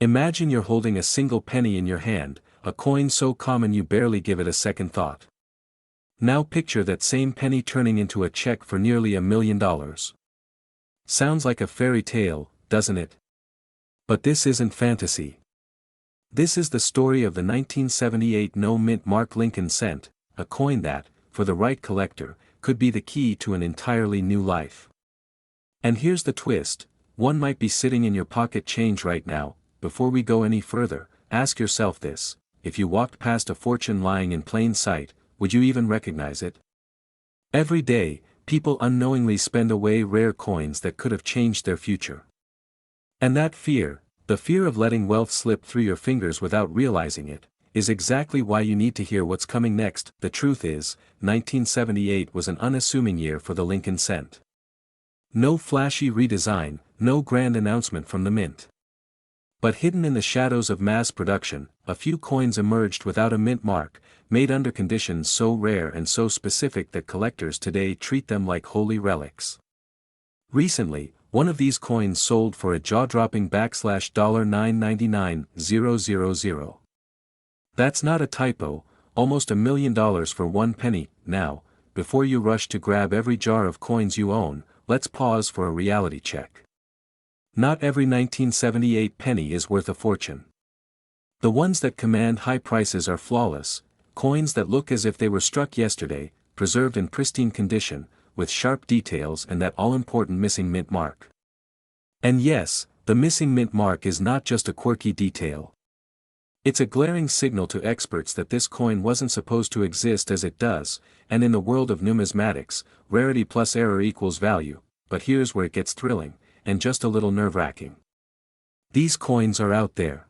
Imagine you're holding a single penny in your hand, a coin so common you barely give it a second thought. Now picture that same penny turning into a check for nearly $1 million. Sounds like a fairy tale, doesn't it? But this isn't fantasy. This is the story of the 1978 no-mint mark Lincoln cent, a coin that, for the right collector, could be the key to an entirely new life. And here's the twist: one might be sitting in your pocket change right now. Before we go any further, ask yourself this: if you walked past a fortune lying in plain sight, would you even recognize it? Every day, people unknowingly spend away rare coins that could have changed their future. And that fear, the fear of letting wealth slip through your fingers without realizing it, is exactly why you need to hear what's coming next. The truth is, 1978 was an unassuming year for the Lincoln cent. No flashy redesign, no grand announcement from the mint. But hidden in the shadows of mass production, a few coins emerged without a mint mark, made under conditions so rare and so specific that collectors today treat them like holy relics. Recently, one of these coins sold for a jaw-dropping $999,000. That's not a typo, almost $1 million for one penny. Now, before you rush to grab every jar of coins you own, let's pause for a reality check. Not every 1978 penny is worth a fortune. The ones that command high prices are flawless, coins that look as if they were struck yesterday, preserved in pristine condition, with sharp details and that all-important missing mint mark. And yes, the missing mint mark is not just a quirky detail. It's a glaring signal to experts that this coin wasn't supposed to exist as it does, and in the world of numismatics, rarity plus error equals value. But here's where it gets thrilling, and just a little nerve-wracking. These coins are out there.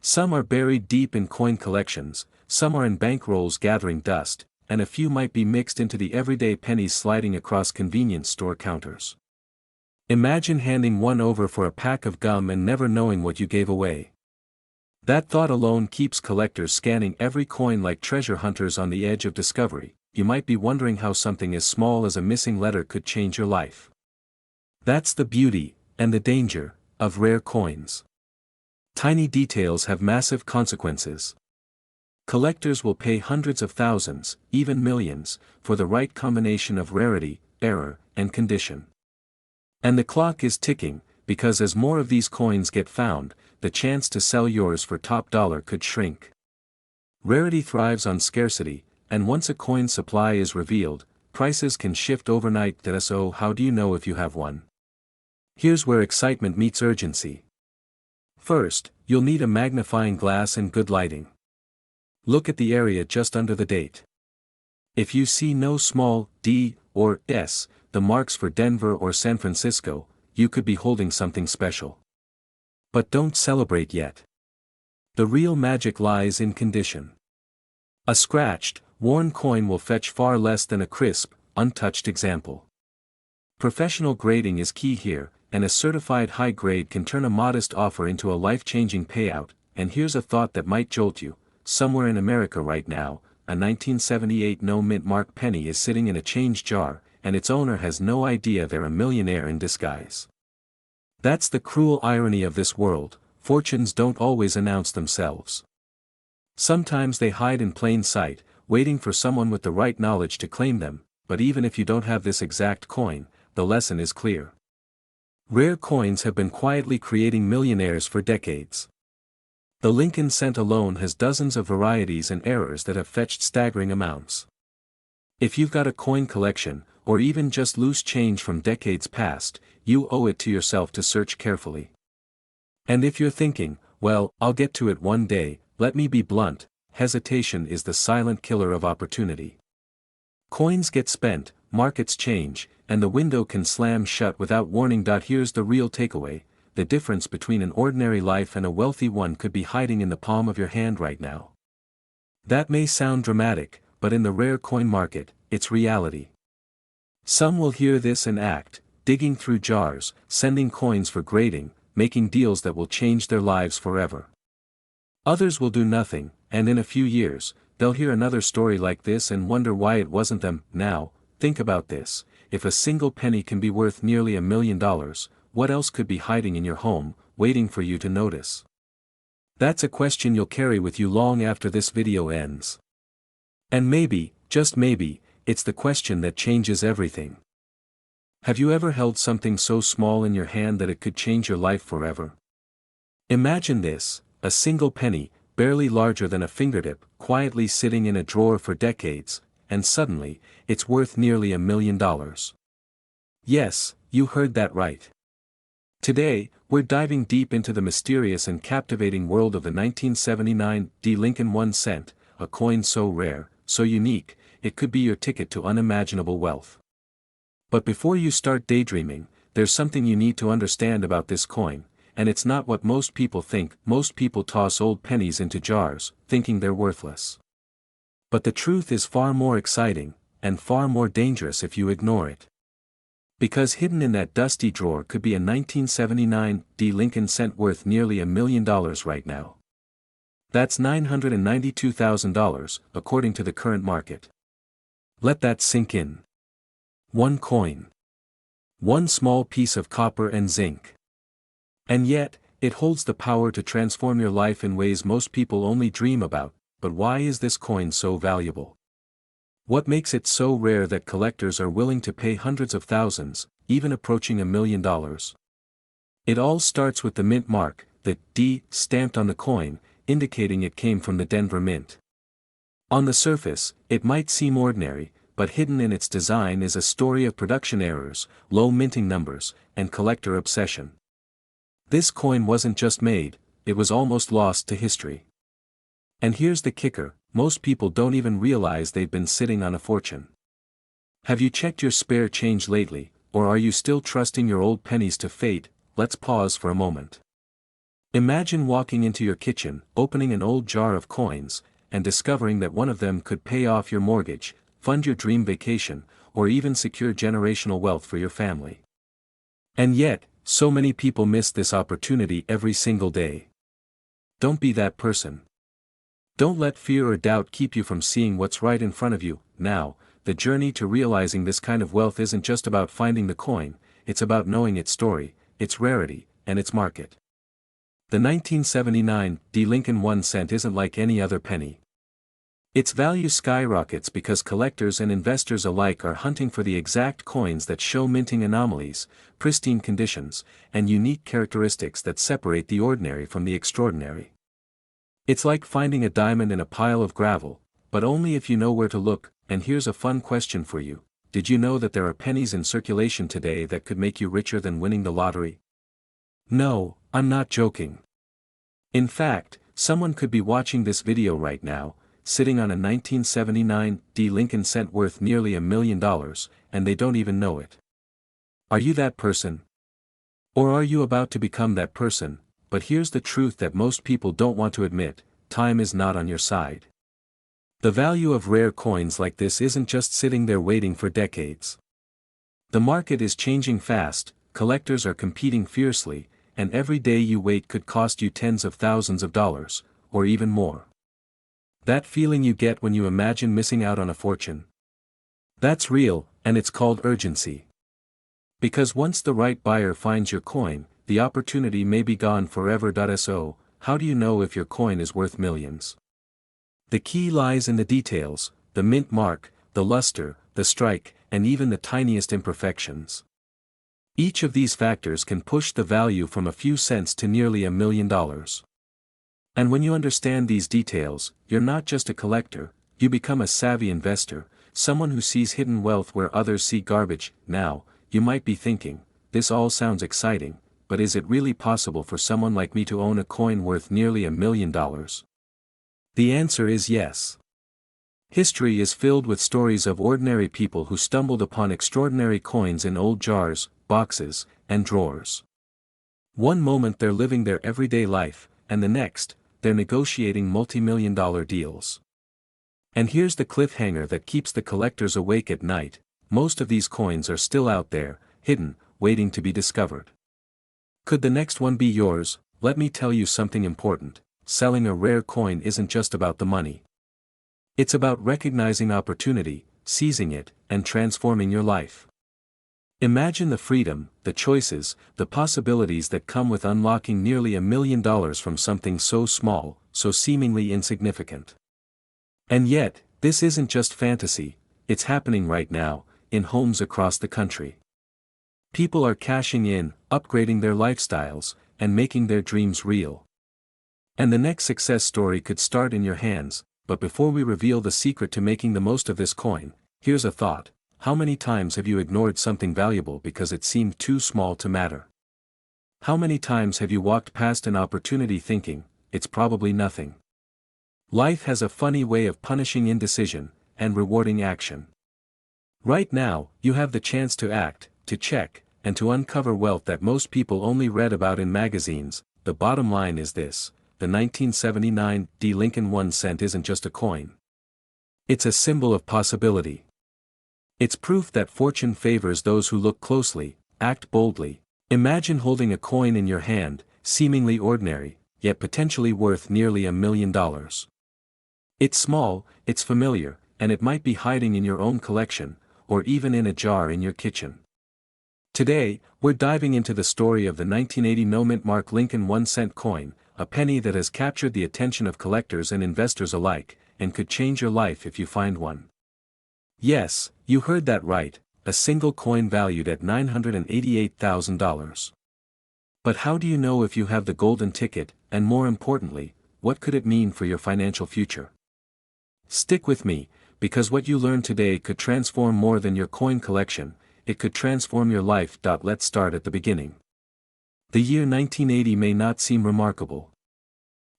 Some are buried deep in coin collections, some are in bankrolls gathering dust, and a few might be mixed into the everyday pennies sliding across convenience store counters. Imagine handing one over for a pack of gum and never knowing what you gave away. That thought alone keeps collectors scanning every coin like treasure hunters on the edge of discovery. You might be wondering how something as small as a missing letter could change your life. That's the beauty, and the danger, of rare coins. Tiny details have massive consequences. Collectors will pay hundreds of thousands, even millions, for the right combination of rarity, error, and condition. And the clock is ticking, because as more of these coins get found, the chance to sell yours for top dollar could shrink. Rarity thrives on scarcity, and once a coin supply is revealed, prices can shift overnight. So how do you know if you have one? Here's where excitement meets urgency. First, you'll need a magnifying glass and good lighting. Look at the area just under the date. If you see no small d or s, the marks for Denver or San Francisco, you could be holding something special. But don't celebrate yet. The real magic lies in condition. A scratched, worn coin will fetch far less than a crisp, untouched example. Professional grading is key here, and a certified high grade can turn a modest offer into a life-changing payout. And here's a thought that might jolt you. Somewhere in America right now, a 1978 no-mint mark penny is sitting in a change jar, and its owner has no idea they're a millionaire in disguise. That's the cruel irony of this world: fortunes don't always announce themselves. Sometimes they hide in plain sight, waiting for someone with the right knowledge to claim them. But even if you don't have this exact coin, the lesson is clear. Rare coins have been quietly creating millionaires for decades. The Lincoln cent alone has dozens of varieties and errors that have fetched staggering amounts. If you've got a coin collection, or even just loose change from decades past, you owe it to yourself to search carefully. And if you're thinking, well, I'll get to it one day, let me be blunt: hesitation is the silent killer of opportunity. Coins get spent, markets change, and the window can slam shut without warning. Here's the real takeaway: the difference between an ordinary life and a wealthy one could be hiding in the palm of your hand right now. That may sound dramatic, but in the rare coin market, it's reality. Some will hear this and act, digging through jars, sending coins for grading, making deals that will change their lives forever. Others will do nothing, and in a few years, they'll hear another story like this and wonder why it wasn't them. Now, think about this: if a single penny can be worth nearly $1 million, what else could be hiding in your home, waiting for you to notice? That's a question you'll carry with you long after this video ends. And maybe, just maybe, it's the question that changes everything. Have you ever held something so small in your hand that it could change your life forever? Imagine this, a single penny, barely larger than a fingertip, quietly sitting in a drawer for decades, and suddenly, it's worth nearly $1 million. Yes, you heard that right. Today, we're diving deep into the mysterious and captivating world of the 1979 D. Lincoln 1 cent, a coin so rare, so unique, it could be your ticket to unimaginable wealth. But before you start daydreaming, there's something you need to understand about this coin, and it's not what most people think. Most people toss old pennies into jars, thinking they're worthless. But the truth is far more exciting, and far more dangerous if you ignore it. Because hidden in that dusty drawer could be a 1979 D. Lincoln cent worth nearly $1 million right now. That's $992,000, according to the current market. Let that sink in. One coin. One small piece of copper and zinc. And yet, it holds the power to transform your life in ways most people only dream about. But why is this coin so valuable? What makes it so rare that collectors are willing to pay hundreds of thousands, even approaching $1 million? It all starts with the mint mark, the D stamped on the coin, indicating it came from the Denver Mint. On the surface, it might seem ordinary, but hidden in its design is a story of production errors, low minting numbers, and collector obsession. This coin wasn't just made, it was almost lost to history. And here's the kicker, most people don't even realize they've been sitting on a fortune. Have you checked your spare change lately, or are you still trusting your old pennies to fate? Let's pause for a moment. Imagine walking into your kitchen, opening an old jar of coins, and discovering that one of them could pay off your mortgage, fund your dream vacation, or even secure generational wealth for your family. And yet, so many people miss this opportunity every single day. Don't be that person. Don't let fear or doubt keep you from seeing what's right in front of you. Now, the journey to realizing this kind of wealth isn't just about finding the coin, it's about knowing its story, its rarity, and its market. The 1979 D. Lincoln 1 cent isn't like any other penny. Its value skyrockets because collectors and investors alike are hunting for the exact coins that show minting anomalies, pristine conditions, and unique characteristics that separate the ordinary from the extraordinary. It's like finding a diamond in a pile of gravel, but only if you know where to look. And here's a fun question for you. Did you know that there are pennies in circulation today that could make you richer than winning the lottery? No, I'm not joking. In fact, someone could be watching this video right now, sitting on a 1979 D. Lincoln cent worth nearly $1 million, and they don't even know it. Are you that person? Or are you about to become that person? But here's the truth that most people don't want to admit, time is not on your side. The value of rare coins like this isn't just sitting there waiting for decades. The market is changing fast, collectors are competing fiercely, and every day you wait could cost you tens of thousands of dollars, or even more. That feeling you get when you imagine missing out on a fortune? That's real, and it's called urgency. Because once the right buyer finds your coin, the opportunity may be gone forever. So, how do you know if your coin is worth millions? The key lies in the details, the mint mark, the luster, the strike, and even the tiniest imperfections. Each of these factors can push the value from a few cents to nearly $1 million. And when you understand these details, you're not just a collector, you become a savvy investor, someone who sees hidden wealth where others see garbage. Now, you might be thinking, this all sounds exciting, but is it really possible for someone like me to own a coin worth nearly $1 million? The answer is yes. History is filled with stories of ordinary people who stumbled upon extraordinary coins in old jars, boxes, and drawers. One moment they're living their everyday life, and the next, they're negotiating multi-million-dollar deals. And here's the cliffhanger that keeps the collectors awake at night: most of these coins are still out there, hidden, waiting to be discovered. Could the next one be yours? Let me tell you something important. Selling a rare coin isn't just about the money. It's about recognizing opportunity, seizing it, and transforming your life. Imagine the freedom, the choices, the possibilities that come with unlocking nearly $1 million from something so small, so seemingly insignificant. And yet, this isn't just fantasy, it's happening right now, in homes across the country. People are cashing in, upgrading their lifestyles, and making their dreams real. And the next success story could start in your hands, but before we reveal the secret to making the most of this coin, here's a thought: how many times have you ignored something valuable because it seemed too small to matter? How many times have you walked past an opportunity thinking, it's probably nothing? Life has a funny way of punishing indecision, and rewarding action. Right now, you have the chance to act, to check, and to uncover wealth that most people only read about in magazines. The bottom line is this: the 1979 D Lincoln 1 cent isn't just a coin. It's a symbol of possibility. It's proof that fortune favors those who look closely, act boldly. Imagine holding a coin in your hand, seemingly ordinary, yet potentially worth nearly $1 million. It's small, it's familiar, and it might be hiding in your own collection, or even in a jar in your kitchen. Today, we're diving into the story of the 1980 no-mint mark Lincoln 1 cent coin, a penny that has captured the attention of collectors and investors alike, and could change your life if you find one. Yes, you heard that right, a single coin valued at $988,000. But how do you know if you have the golden ticket, and more importantly, what could it mean for your financial future? Stick with me, because what you learn today could transform more than your coin collection, it could transform your life. Let's start at the beginning. The year 1980 may not seem remarkable.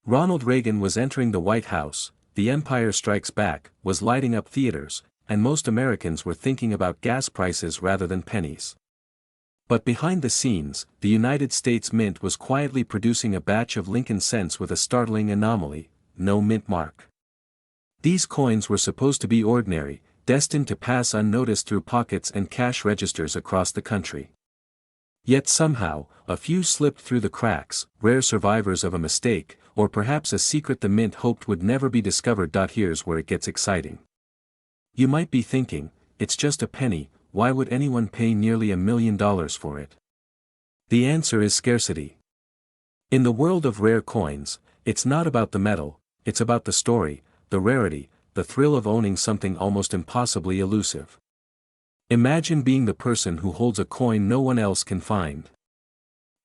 Ronald Reagan was entering the White House, The Empire Strikes Back was lighting up theaters, and most Americans were thinking about gas prices rather than pennies. But behind the scenes, the United States Mint was quietly producing a batch of Lincoln cents with a startling anomaly: no mint mark. These coins were supposed to be ordinary, destined to pass unnoticed through pockets and cash registers across the country. Yet somehow, a few slipped through the cracks, rare survivors of a mistake, or perhaps a secret the mint hoped would never be discovered. Here's where it gets exciting. You might be thinking, it's just a penny, why would anyone pay nearly $1 million for it? The answer is scarcity. In the world of rare coins, it's not about the metal, it's about the story, the rarity, the thrill of owning something almost impossibly elusive. Imagine being the person who holds a coin no one else can find.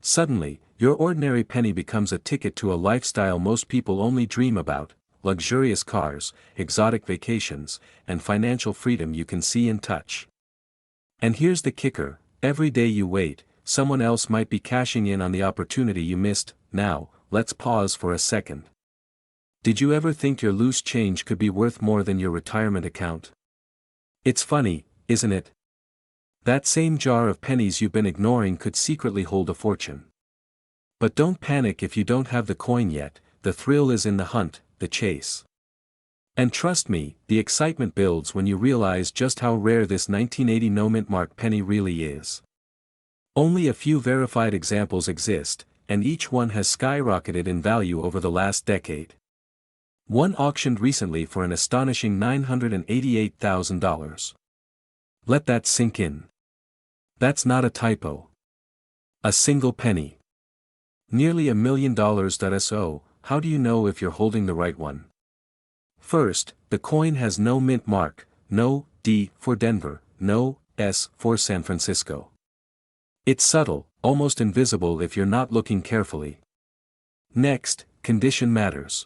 Suddenly, your ordinary penny becomes a ticket to a lifestyle most people only dream about: luxurious cars, exotic vacations, and financial freedom you can see and touch. And here's the kicker: every day you wait, someone else might be cashing in on the opportunity you missed. Now, let's pause for a second. Did you ever think your loose change could be worth more than your retirement account? It's funny, isn't it? That same jar of pennies you've been ignoring could secretly hold a fortune. But don't panic if you don't have the coin yet. The thrill is in the hunt, the chase. And trust me, the excitement builds when you realize just how rare this 1980 no-mint mark penny really is. Only a few verified examples exist, and each one has skyrocketed in value over the last decade. One auctioned recently for an astonishing $988,000. Let that sink in. That's not a typo. A single penny. Nearly $1 million. So, how do you know if you're holding the right one? First, the coin has no mint mark, no D for Denver, no S for San Francisco. It's subtle, almost invisible if you're not looking carefully. Next, condition matters.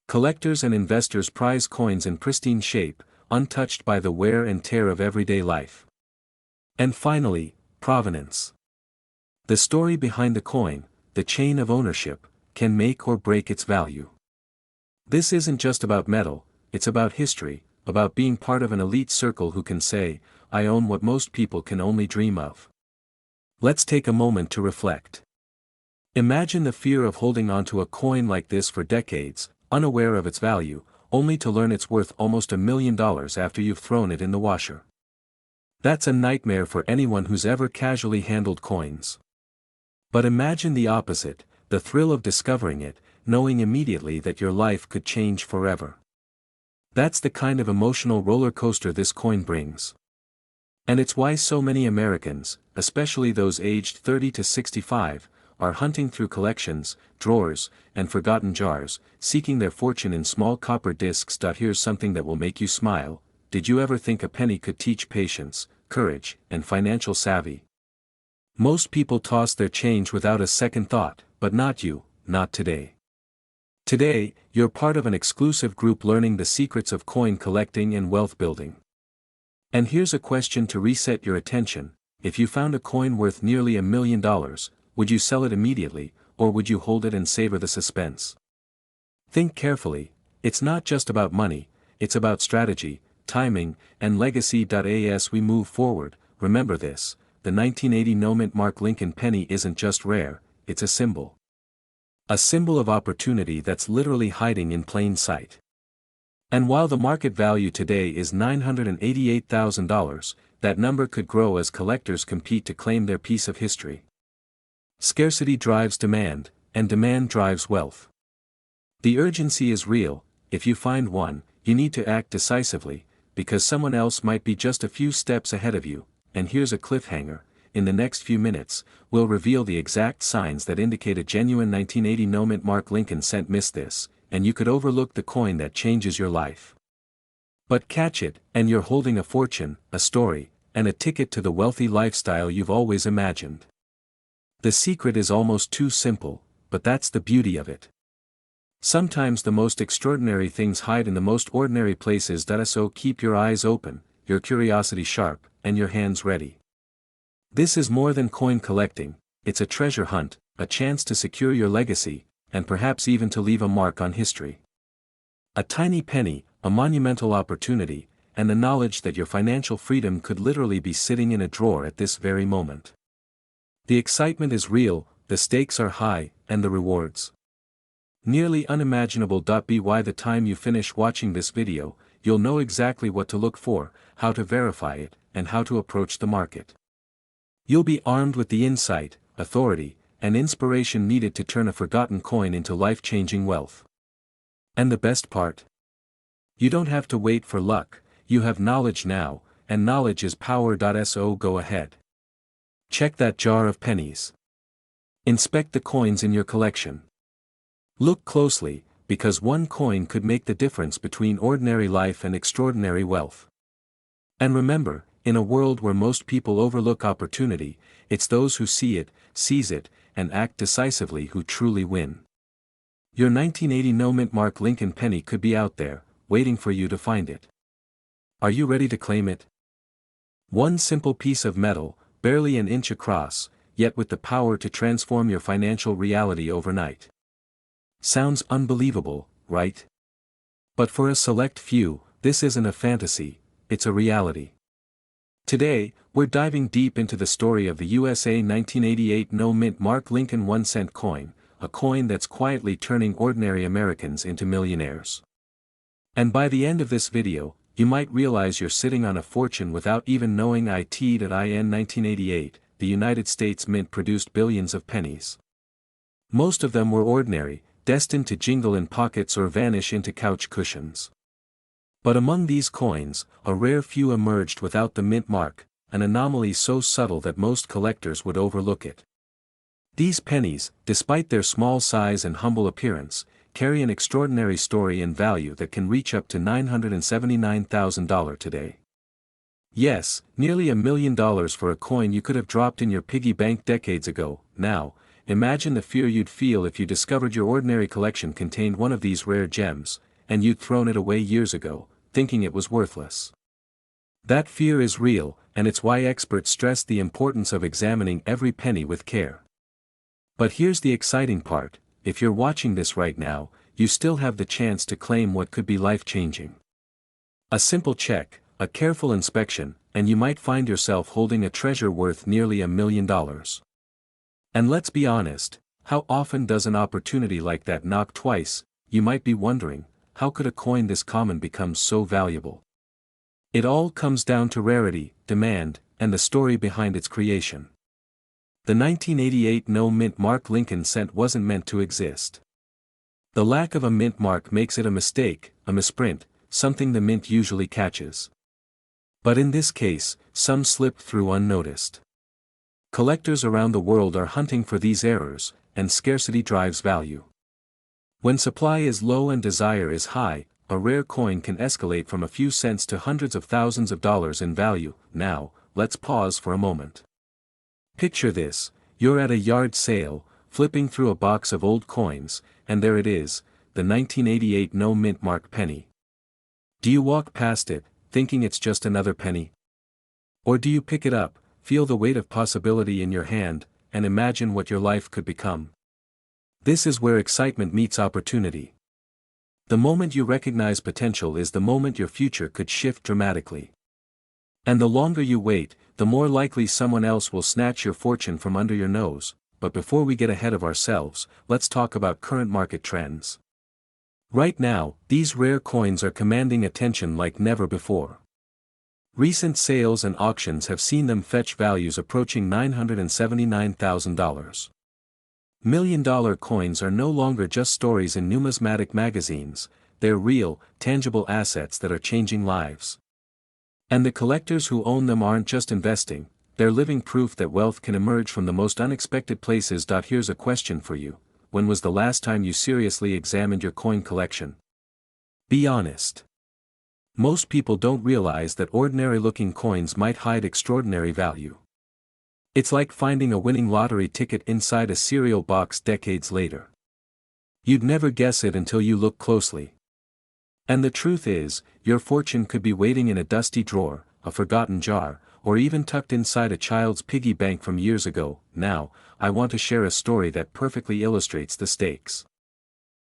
Collectors and investors prize coins in pristine shape, untouched by the wear and tear of everyday life. And finally, provenance. The story behind the coin, the chain of ownership, can make or break its value. This isn't just about metal, it's about history, about being part of an elite circle who can say, I own what most people can only dream of. Let's take a moment to reflect. Imagine the fear of holding onto a coin like this for decades, unaware of its value, only to learn it's worth almost $1 million after you've thrown it in the washer. That's a nightmare for anyone who's ever casually handled coins. But imagine the opposite, the thrill of discovering it, knowing immediately that your life could change forever. That's the kind of emotional roller coaster this coin brings. And it's why so many Americans, especially those aged 30 to 65, are hunting through collections, drawers, and forgotten jars, seeking their fortune in small copper discs. Here's something that will make you smile. Did you ever think a penny could teach patience, courage, and financial savvy? Most people toss their change without a second thought, but not you, not today. Today, you're part of an exclusive group learning the secrets of coin collecting and wealth building. And here's a question to reset your attention: if you found a coin worth nearly $1 million, would you sell it immediately, or would you hold it and savor the suspense? Think carefully. It's not just about money, it's about strategy, timing, and legacy. As we move forward, remember this: the 1980 no-mint Mark Lincoln penny isn't just rare, it's a symbol. A symbol of opportunity that's literally hiding in plain sight. And while the market value today is $988,000, that number could grow as collectors compete to claim their piece of history. Scarcity drives demand, and demand drives wealth. The urgency is real. If you find one, you need to act decisively, because someone else might be just a few steps ahead of you. And here's a cliffhanger: in the next few minutes, we'll reveal the exact signs that indicate a genuine 1980 no-mint Mark Lincoln cent. Miss this, and you could overlook the coin that changes your life. But catch it, and you're holding a fortune, a story, and a ticket to the wealthy lifestyle you've always imagined. The secret is almost too simple, but that's the beauty of it. Sometimes the most extraordinary things hide in the most ordinary places. So keep your eyes open, your curiosity sharp, and your hands ready. This is more than coin collecting, it's a treasure hunt, a chance to secure your legacy, and perhaps even to leave a mark on history. A tiny penny, a monumental opportunity, and the knowledge that your financial freedom could literally be sitting in a drawer at this very moment. The excitement is real, the stakes are high, and the rewards nearly unimaginable. By the time you finish watching this video, you'll know exactly what to look for, how to verify it, and how to approach the market. You'll be armed with the insight, authority, and inspiration needed to turn a forgotten coin into life-changing wealth. And the best part? You don't have to wait for luck, you have knowledge now, and knowledge is power. So go ahead. Check that jar of pennies. Inspect the coins in your collection. Look closely, because one coin could make the difference between ordinary life and extraordinary wealth. And remember, in a world where most people overlook opportunity, it's those who see it, seize it, and act decisively who truly win. Your 1980 no-mint Mark Lincoln penny could be out there, waiting for you to find it. Are you ready to claim it? One simple piece of metal, barely an inch across, yet with the power to transform your financial reality overnight. Sounds unbelievable, right? But for a select few, this isn't a fantasy, it's a reality. Today, we're diving deep into the story of the USA 1988 no-mint Mark Lincoln 1-cent coin, a coin that's quietly turning ordinary Americans into millionaires. And by the end of this video, you might realize you're sitting on a fortune without even knowing it. In 1988, the United States Mint produced billions of pennies. Most of them were ordinary, destined to jingle in pockets or vanish into couch cushions. But among these coins, a rare few emerged without the mint mark, an anomaly so subtle that most collectors would overlook it. These pennies, despite their small size and humble appearance, carry an extraordinary story and value that can reach up to $979,000 today. Yes, nearly $1 million for a coin you could have dropped in your piggy bank decades ago. Now, imagine the fear you'd feel if you discovered your ordinary collection contained one of these rare gems, and you'd thrown it away years ago, thinking it was worthless. That fear is real, and it's why experts stress the importance of examining every penny with care. But here's the exciting part: if you're watching this right now, you still have the chance to claim what could be life-changing. A simple check, a careful inspection, and you might find yourself holding a treasure worth nearly $1 million. And let's be honest, how often does an opportunity like that knock twice? You might be wondering, how could a coin this common become so valuable? It all comes down to rarity, demand, and the story behind its creation. The 1988 no-mint Mark Lincoln cent wasn't meant to exist. The lack of a mint mark makes it a mistake, a misprint, something the mint usually catches. But in this case, some slipped through unnoticed. Collectors around the world are hunting for these errors, and scarcity drives value. When supply is low and desire is high, a rare coin can escalate from a few cents to hundreds of thousands of dollars in value. Now, let's pause for a moment. Picture this: you're at a yard sale, flipping through a box of old coins, and there it is, the 1988 no mint mark penny. Do you walk past it, thinking it's just another penny? Or do you pick it up, feel the weight of possibility in your hand, and imagine what your life could become? This is where excitement meets opportunity. The moment you recognize potential is the moment your future could shift dramatically. And the longer you wait, the more likely someone else will snatch your fortune from under your nose. But before we get ahead of ourselves, let's talk about current market trends. Right now, these rare coins are commanding attention like never before. Recent sales and auctions have seen them fetch values approaching $979,000. Million-dollar coins are no longer just stories in numismatic magazines, they're real, tangible assets that are changing lives. And the collectors who own them aren't just investing, they're living proof that wealth can emerge from the most unexpected places. Here's a question for you: when was the last time you seriously examined your coin collection? Be honest. Most people don't realize that ordinary-looking coins might hide extraordinary value. It's like finding a winning lottery ticket inside a cereal box decades later. You'd never guess it until you look closely. And the truth is, your fortune could be waiting in a dusty drawer, a forgotten jar, or even tucked inside a child's piggy bank from years ago. Now, I want to share a story that perfectly illustrates the stakes.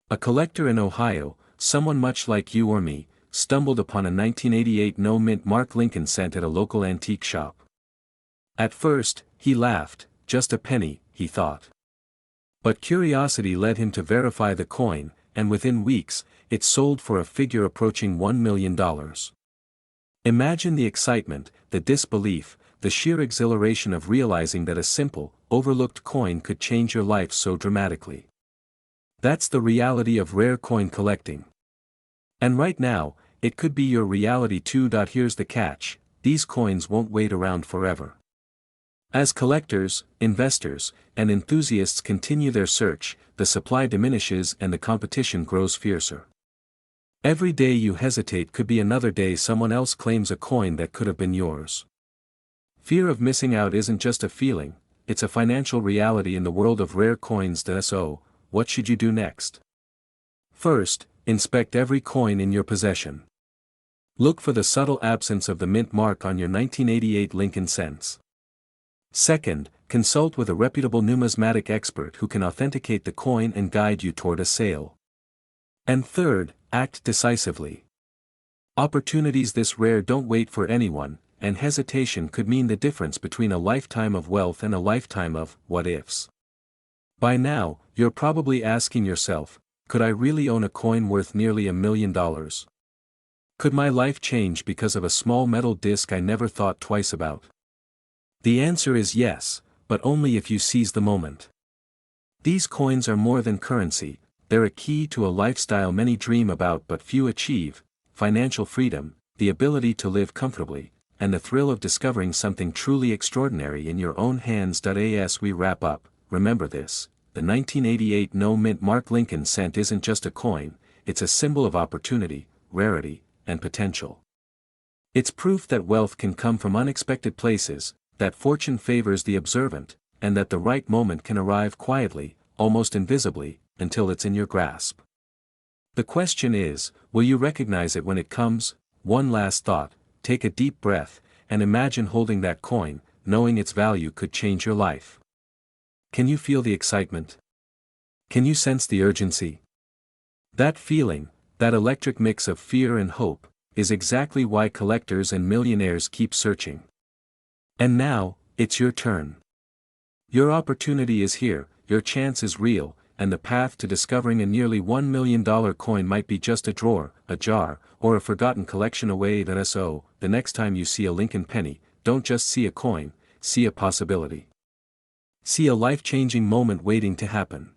A collector in Ohio, someone much like you or me, stumbled upon a 1988 no mint mark Lincoln cent at a local antique shop. At first, he laughed. Just a penny, he thought. But curiosity led him to verify the coin, and within weeks, it sold for a figure approaching $1 million. Imagine the excitement, the disbelief, the sheer exhilaration of realizing that a simple, overlooked coin could change your life so dramatically. That's the reality of rare coin collecting. And right now, it could be your reality too. Here's the catch: these coins won't wait around forever. As collectors, investors, and enthusiasts continue their search, the supply diminishes and the competition grows fiercer. Every day you hesitate could be another day someone else claims a coin that could have been yours. Fear of missing out isn't just a feeling, it's a financial reality in the world of rare coins. So, what should you do next? First, inspect every coin in your possession. Look for the subtle absence of the mint mark on your 1988 Lincoln cents. Second, consult with a reputable numismatic expert who can authenticate the coin and guide you toward a sale. And third, act decisively. Opportunities this rare don't wait for anyone, and hesitation could mean the difference between a lifetime of wealth and a lifetime of what-ifs. By now, you're probably asking yourself, could I really own a coin worth nearly $1 million? Could my life change because of a small metal disc I never thought twice about? The answer is yes, but only if you seize the moment. These coins are more than currency, they're a key to a lifestyle many dream about but few achieve: financial freedom, the ability to live comfortably, and the thrill of discovering something truly extraordinary in your own hands. As we wrap up, remember this: the 1988 no mint mark Lincoln cent isn't just a coin, it's a symbol of opportunity, rarity, and potential. It's proof that wealth can come from unexpected places, that fortune favors the observant, and that the right moment can arrive quietly, almost invisibly, until it's in your grasp. The question is, will you recognize it when it comes? One last thought: take a deep breath, and imagine holding that coin, knowing its value could change your life. Can you feel the excitement? Can you sense the urgency? That feeling, that electric mix of fear and hope, is exactly why collectors and millionaires keep searching. And now, it's your turn. Your opportunity is here, your chance is real, and the path to discovering a nearly $1 million coin might be just a drawer, a jar, or a forgotten collection away. So, the next time you see a Lincoln penny, don't just see a coin, see a possibility. See a life-changing moment waiting to happen.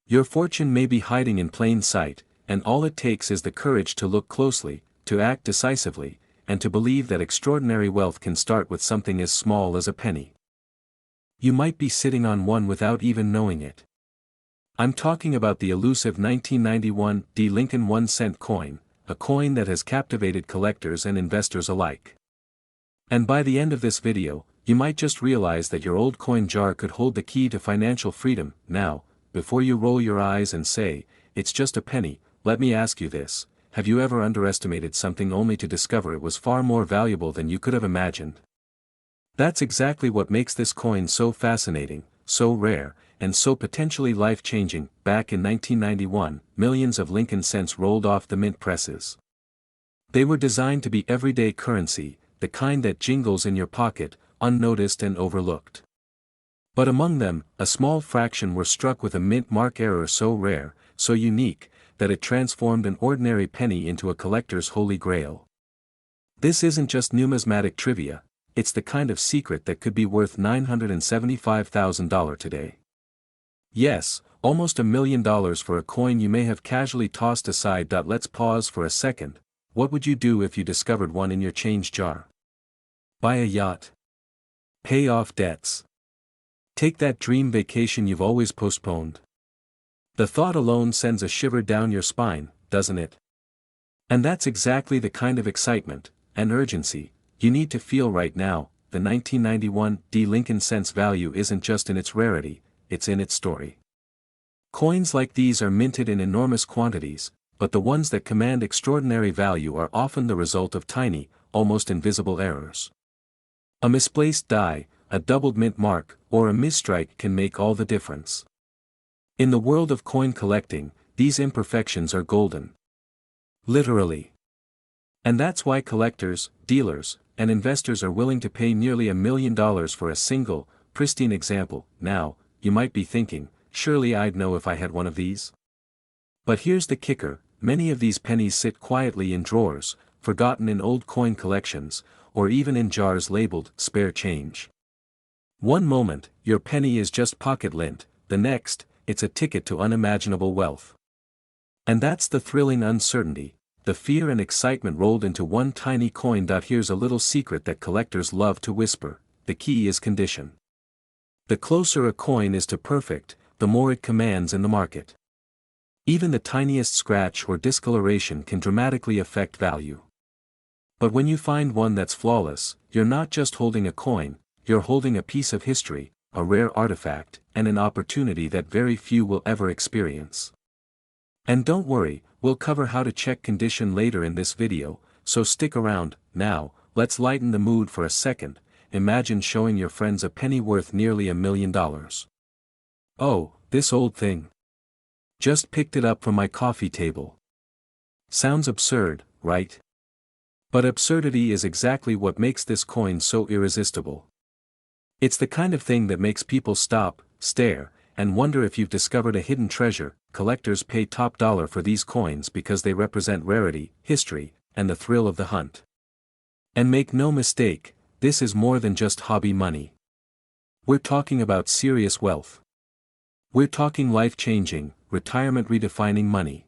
Your fortune may be hiding in plain sight, and all it takes is the courage to look closely, to act decisively, and to believe that extraordinary wealth can start with something as small as a penny. You might be sitting on one without even knowing it. I'm talking about the elusive 1991 D. Lincoln 1-cent coin, a coin that has captivated collectors and investors alike. And by the end of this video, you might just realize that your old coin jar could hold the key to financial freedom. Now, before you roll your eyes and say, "It's just a penny," let me ask you this: have you ever underestimated something only to discover it was far more valuable than you could have imagined? That's exactly what makes this coin so fascinating, so rare, and so potentially life-changing. Back in 1991, millions of Lincoln cents rolled off the mint presses. They were designed to be everyday currency, the kind that jingles in your pocket, unnoticed and overlooked. But among them, a small fraction were struck with a mint mark error so rare, so unique, that it transformed an ordinary penny into a collector's holy grail. This isn't just numismatic trivia, it's the kind of secret that could be worth $975,000 today. Yes, almost $1 million for a coin you may have casually tossed aside. Let's pause for a second. What would you do if you discovered one in your change jar? Buy a yacht? Pay off debts? Take that dream vacation you've always postponed? The thought alone sends a shiver down your spine, doesn't it? And that's exactly the kind of excitement and urgency you need to feel right now. The 1991 D. Lincoln cent's value isn't just in its rarity, it's in its story. Coins like these are minted in enormous quantities, but the ones that command extraordinary value are often the result of tiny, almost invisible errors. A misplaced die, a doubled mint mark, or a misstrike can make all the difference. In the world of coin collecting, these imperfections are golden. Literally. And that's why collectors, dealers, and investors are willing to pay nearly $1 million for a single, pristine example. Now, you might be thinking, surely I'd know if I had one of these? But here's the kicker: many of these pennies sit quietly in drawers, forgotten in old coin collections, or even in jars labeled spare change. One moment, your penny is just pocket lint, the next, it's a ticket to unimaginable wealth. And that's the thrilling uncertainty, the fear and excitement rolled into one tiny coin. Here's a little secret that collectors love to whisper: the key is condition. The closer a coin is to perfect, the more it commands in the market. Even the tiniest scratch or discoloration can dramatically affect value. But when you find one that's flawless, you're not just holding a coin, you're holding a piece of history, a rare artifact, and an opportunity that very few will ever experience. And don't worry, we'll cover how to check condition later in this video, so stick around. Now, let's lighten the mood for a second. Imagine showing your friends a penny worth nearly $1 million. "Oh, this old thing. Just picked it up from my coffee table." Sounds absurd, right? But absurdity is exactly what makes this coin so irresistible. It's the kind of thing that makes people stop, stare, and wonder if you've discovered a hidden treasure. Collectors pay top dollar for these coins because they represent rarity, history, and the thrill of the hunt. And make no mistake, this is more than just hobby money. We're talking about serious wealth. We're talking life-changing, retirement-redefining money.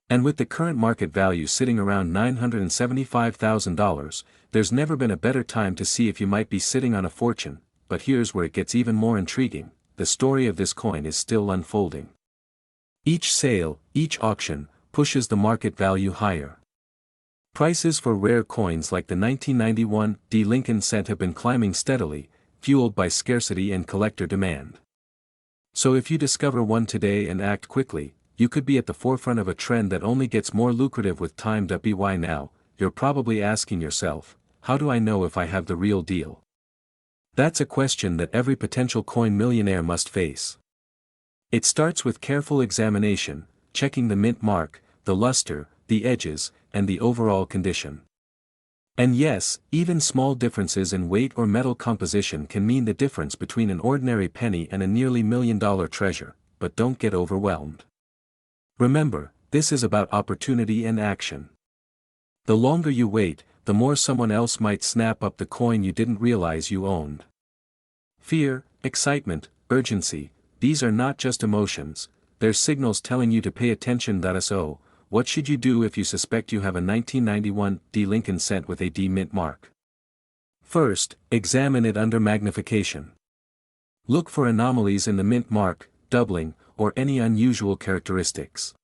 And with the current market value sitting around $975,000, there's never been a better time to see if you might be sitting on a fortune. But here's where it gets even more intriguing: the story of this coin is still unfolding. Each sale, each auction, pushes the market value higher. Prices for rare coins like the 1991 D. Lincoln cent have been climbing steadily, fueled by scarcity and collector demand. So if you discover one today and act quickly, you could be at the forefront of a trend that only gets more lucrative with time. By now, you're probably asking yourself, how do I know if I have the real deal? That's a question that every potential coin millionaire must face. It starts with careful examination, checking the mint mark, the luster, the edges, and the overall condition. And yes, even small differences in weight or metal composition can mean the difference between an ordinary penny and a nearly $1 million treasure. But don't get overwhelmed. Remember, this is about opportunity and action. The longer you wait, the more someone else might snap up the coin you didn't realize you owned. Fear, excitement, urgency, these are not just emotions, they're signals telling you to pay attention. So, what should you do if you suspect you have a 1991 D Lincoln cent with a D mint mark? First, examine it under magnification. Look for anomalies in the mint mark, doubling, or any unusual characteristics.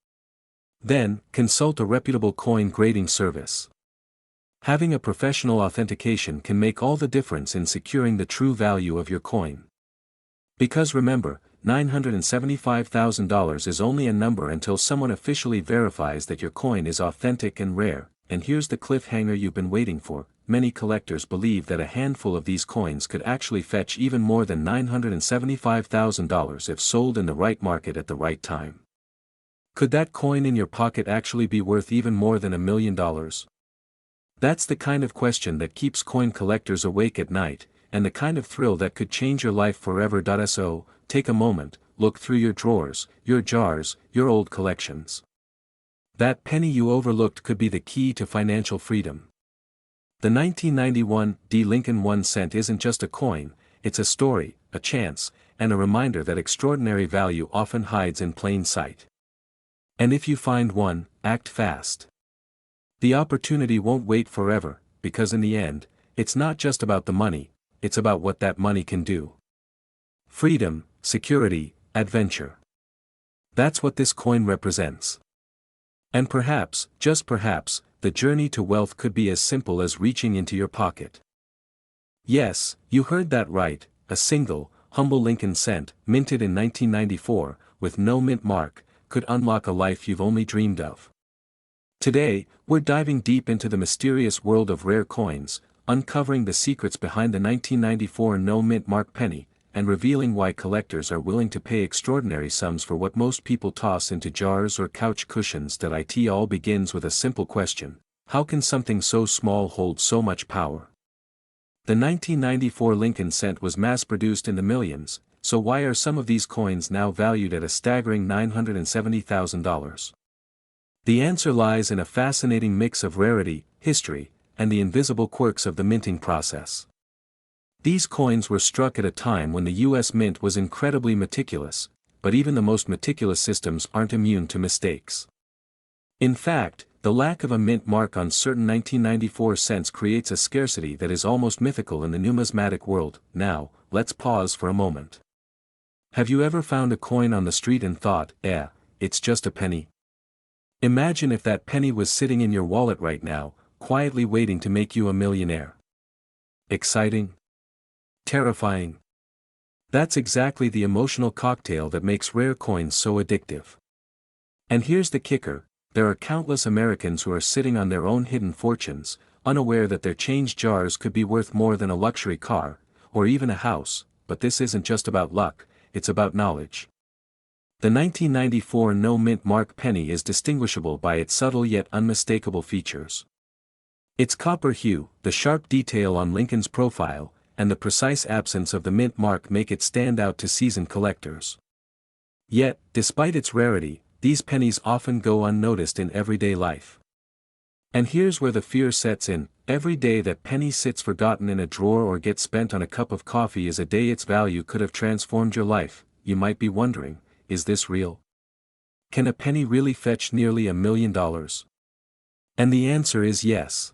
Then, consult a reputable coin grading service. Having a professional authentication can make all the difference in securing the true value of your coin. Because remember, $975,000 is only a number until someone officially verifies that your coin is authentic and rare, and here's the cliffhanger you've been waiting for. Many collectors believe that a handful of these coins could actually fetch even more than $975,000 if sold in the right market at the right time. Could that coin in your pocket actually be worth even more than $1 million? That's the kind of question that keeps coin collectors awake at night, and the kind of thrill that could change your life forever. So, take a moment, look through your drawers, your jars, your old collections. That penny you overlooked could be the key to financial freedom. The 1991 D Lincoln 1 cent isn't just a coin, it's a story, a chance, and a reminder that extraordinary value often hides in plain sight. And if you find one, act fast. The opportunity won't wait forever, because in the end, it's not just about the money, it's about what that money can do. Freedom, security, adventure. That's what this coin represents. And perhaps, just perhaps, the journey to wealth could be as simple as reaching into your pocket. Yes, you heard that right, a single, humble Lincoln cent, minted in 1994, with no mint mark, could unlock a life you've only dreamed of. Today, we're diving deep into the mysterious world of rare coins, uncovering the secrets behind the 1994 no mint mark penny, and revealing why collectors are willing to pay extraordinary sums for what most people toss into jars or couch cushions. It all begins with a simple question: how can something so small hold so much power? The 1994 Lincoln cent was mass-produced in the millions, so why are some of these coins now valued at a staggering $970,000? The answer lies in a fascinating mix of rarity, history, and the invisible quirks of the minting process. These coins were struck at a time when the U.S. Mint was incredibly meticulous, but even the most meticulous systems aren't immune to mistakes. In fact, the lack of a mint mark on certain 1994 cents creates a scarcity that is almost mythical in the numismatic world. Now, let's pause for a moment. Have you ever found a coin on the street and thought, it's just a penny? Imagine if that penny was sitting in your wallet right now, quietly waiting to make you a millionaire. Exciting? Terrifying? That's exactly the emotional cocktail that makes rare coins so addictive. And here's the kicker: there are countless Americans who are sitting on their own hidden fortunes, unaware that their change jars could be worth more than a luxury car, or even a house. But this isn't just about luck, it's about knowledge. The 1994 no mint mark penny is distinguishable by its subtle yet unmistakable features. Its copper hue, the sharp detail on Lincoln's profile, and the precise absence of the mint mark make it stand out to seasoned collectors. Yet, despite its rarity, these pennies often go unnoticed in everyday life. And here's where the fear sets in: every day that penny sits forgotten in a drawer or gets spent on a cup of coffee is a day its value could have transformed your life. You might be wondering, is this real? Can a penny really fetch nearly $1 million? And the answer is yes.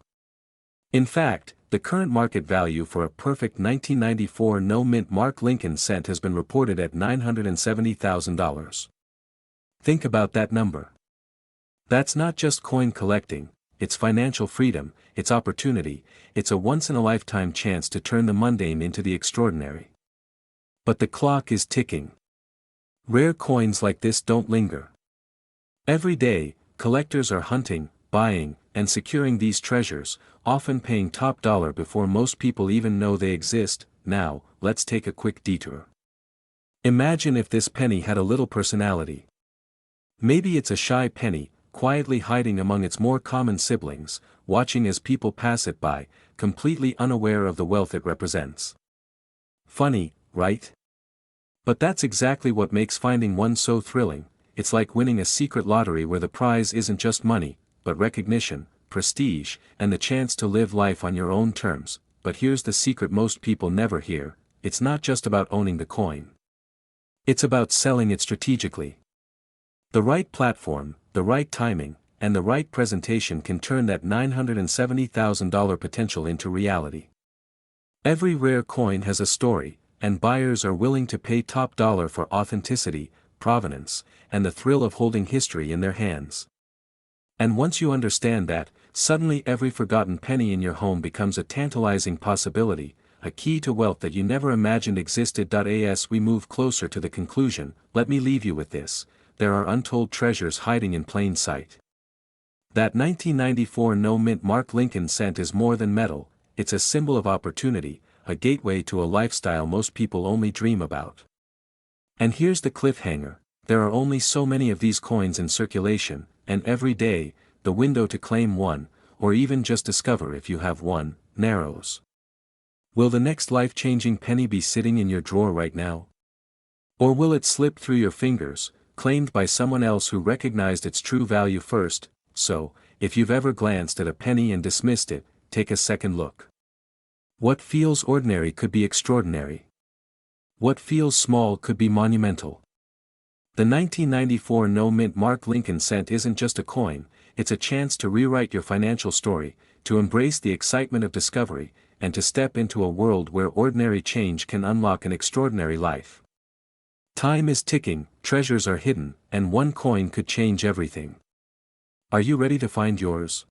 In fact, the current market value for a perfect 1994 no mint mark Lincoln cent has been reported at $970,000. Think about that number. That's not just coin collecting, it's financial freedom, it's opportunity, it's a once-in-a-lifetime chance to turn the mundane into the extraordinary. But the clock is ticking. Rare coins like this don't linger. Every day, collectors are hunting, buying, and securing these treasures, often paying top dollar before most people even know they exist. Now, let's take a quick detour. Imagine if this penny had a little personality. Maybe it's a shy penny, quietly hiding among its more common siblings, watching as people pass it by, completely unaware of the wealth it represents. Funny, right? But that's exactly what makes finding one so thrilling. It's like winning a secret lottery where the prize isn't just money, but recognition, prestige, and the chance to live life on your own terms. But here's the secret most people never hear: it's not just about owning the coin. It's about selling it strategically. The right platform, the right timing, and the right presentation can turn that $970,000 potential into reality. Every rare coin has a story, and buyers are willing to pay top dollar for authenticity, provenance, and the thrill of holding history in their hands. And once you understand that, suddenly every forgotten penny in your home becomes a tantalizing possibility, a key to wealth that you never imagined existed. As we move closer to the conclusion, let me leave you with this: there are untold treasures hiding in plain sight. That 1994 no-mint Mark Lincoln cent is more than metal, it's a symbol of opportunity, a gateway to a lifestyle most people only dream about. And here's the cliffhanger: there are only so many of these coins in circulation, and every day, the window to claim one, or even just discover if you have one, narrows. Will the next life-changing penny be sitting in your drawer right now? Or will it slip through your fingers, claimed by someone else who recognized its true value first? So, if you've ever glanced at a penny and dismissed it, take a second look. What feels ordinary could be extraordinary. What feels small could be monumental. The 1994 no-mint Mark Lincoln cent isn't just a coin, it's a chance to rewrite your financial story, to embrace the excitement of discovery, and to step into a world where ordinary change can unlock an extraordinary life. Time is ticking, treasures are hidden, and one coin could change everything. Are you ready to find yours?